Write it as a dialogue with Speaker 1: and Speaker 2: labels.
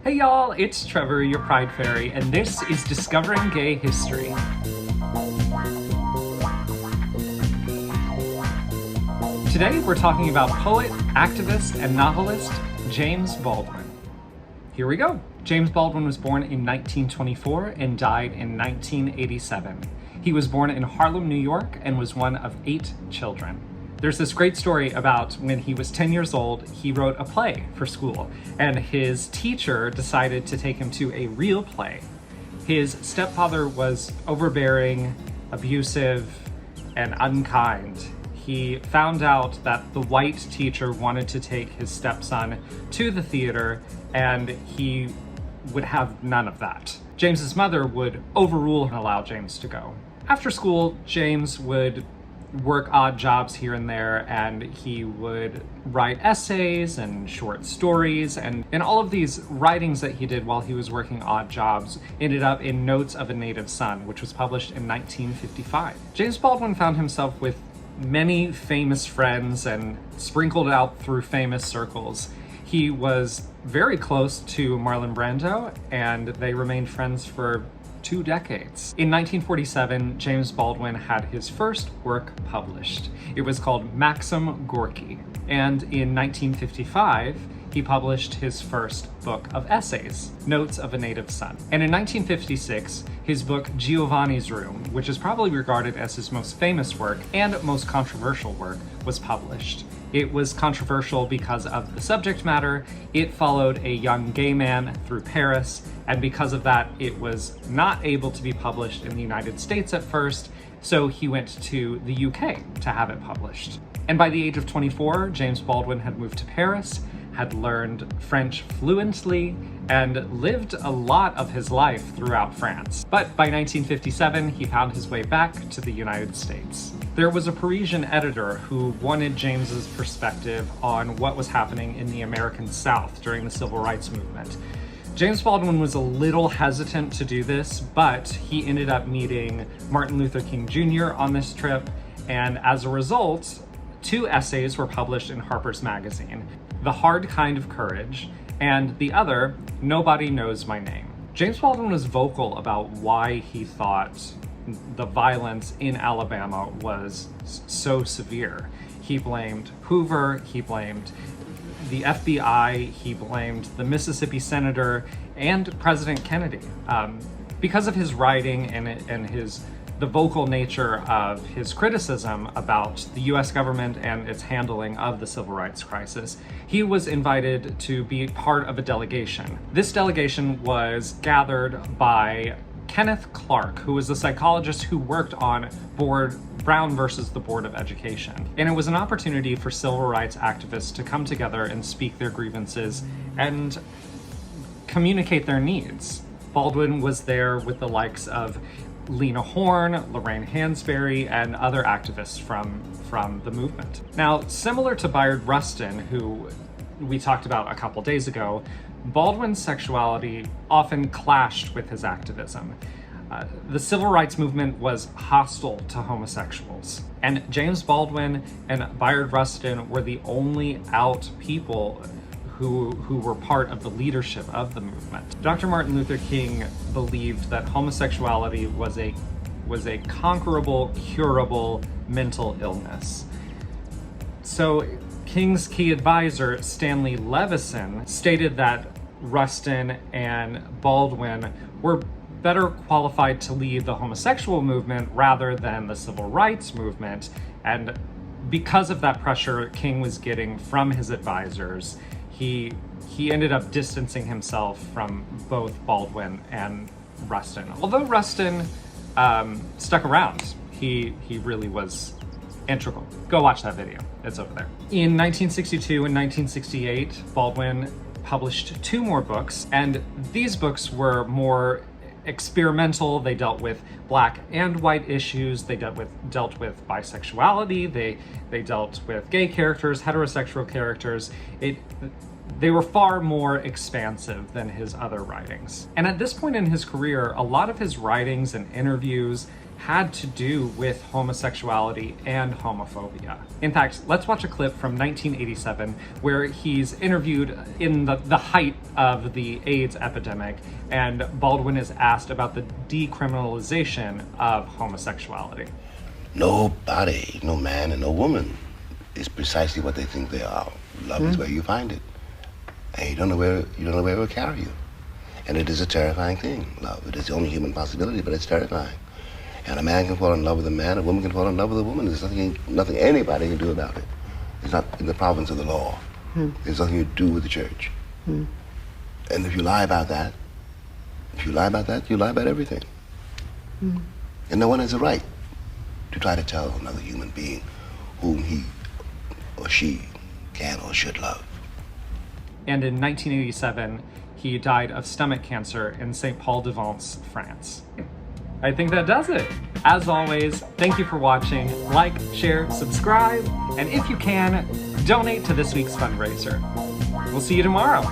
Speaker 1: Hey y'all, it's Trevor, your Pride Fairy, and this is Discovering Gay History. Today we're talking about poet, activist, and novelist James Baldwin. Here we go. James Baldwin was born in 1924 and died in 1987. He was born in Harlem, New York, and was one of 8 children. There's this great story about when he was 10 years old, he wrote a play for school, and his teacher decided to take him to a real play. His stepfather was overbearing, abusive, and unkind. He found out that the white teacher wanted to take his stepson to the theater, and he would have none of that. James's mother would overrule and allow James to go. After school, James would work odd jobs here and there, and he would write essays and short stories, and all of these writings that he did while he was working odd jobs ended up in Notes of a Native Son, which was published in 1955. James Baldwin found himself with many famous friends and sprinkled out through famous circles. He was very close to Marlon Brando, and they remained friends for 2 decades. In 1947, James Baldwin had his first work published. It was called Maxim Gorky. And in 1955, he published his first book of essays, Notes of a Native Son. And in 1956, his book Giovanni's Room, which is probably regarded as his most famous work and most controversial work, was published. It was controversial because of the subject matter. It followed a young gay man through Paris, and because of that, it was not able to be published in the United States at first, so he went to the UK to have it published. And by the age of 24, James Baldwin had moved to Paris, had learned French fluently, and lived a lot of his life throughout France. But by 1957, he found his way back to the United States. There was a Parisian editor who wanted James's perspective on what was happening in the American South during the Civil Rights Movement. James Baldwin was a little hesitant to do this, but he ended up meeting Martin Luther King Jr. on this trip, and as a result, 2 essays were published in Harper's Magazine: The Hard Kind of Courage, and the other, Nobody Knows My Name. James Baldwin was vocal about why he thought the violence in Alabama was so severe. He blamed Hoover, he blamed the FBI, he blamed the Mississippi senator, and President Kennedy. Because of his writing and the vocal nature of his criticism about the US government and its handling of the civil rights crisis, he was invited to be part of a delegation. This delegation was gathered by Kenneth Clark, who was a psychologist who worked on Brown versus the Board of Education. And it was an opportunity for civil rights activists to come together and speak their grievances and communicate their needs. Baldwin was there with the likes of Lena Horne, Lorraine Hansberry, and other activists from the movement. Now, similar to Bayard Rustin, who we talked about a couple days ago, Baldwin's sexuality often clashed with his activism. The civil rights movement was hostile to homosexuals, and James Baldwin and Bayard Rustin were the only out people who were part of the leadership of the movement. Dr. Martin Luther King believed that homosexuality was a conquerable, curable mental illness. So King's key advisor, Stanley Levison, stated that Rustin and Baldwin were better qualified to lead the homosexual movement rather than the civil rights movement. And because of that pressure King was getting from his advisors, he ended up distancing himself from both Baldwin and Rustin. Although Rustin stuck around, he really was integral. Go watch that video, it's over there. In 1962 and 1968, Baldwin published 2 more books, and these books were more experimental. They dealt with black and white issues, they dealt with bisexuality, they dealt with gay characters, heterosexual characters. They were far more expansive than his other writings. And at this point in his career, a lot of his writings and interviews had to do with homosexuality and homophobia. In fact, let's watch a clip from 1987 where he's interviewed in the height of the AIDS epidemic, and Baldwin is asked about the decriminalization of homosexuality.
Speaker 2: Nobody, no man and no woman, is precisely what they think they are. Love is where you find it, and you don't know where it will carry you. And it is a terrifying thing, love. It is the only human possibility, but it's terrifying. And a man can fall in love with a man, a woman can fall in love with a woman. There's nothing anybody can do about it. It's not in the province of the law. There's nothing you do with the church. And if you lie about that, you lie about everything. And no one has a right to try to tell another human being whom he or she can or should love.
Speaker 1: And in 1987, he died of stomach cancer in St. Paul-de-Vence, France. I think that does it. As always, thank you for watching. Like, share, subscribe, and if you can, donate to this week's fundraiser. We'll see you tomorrow.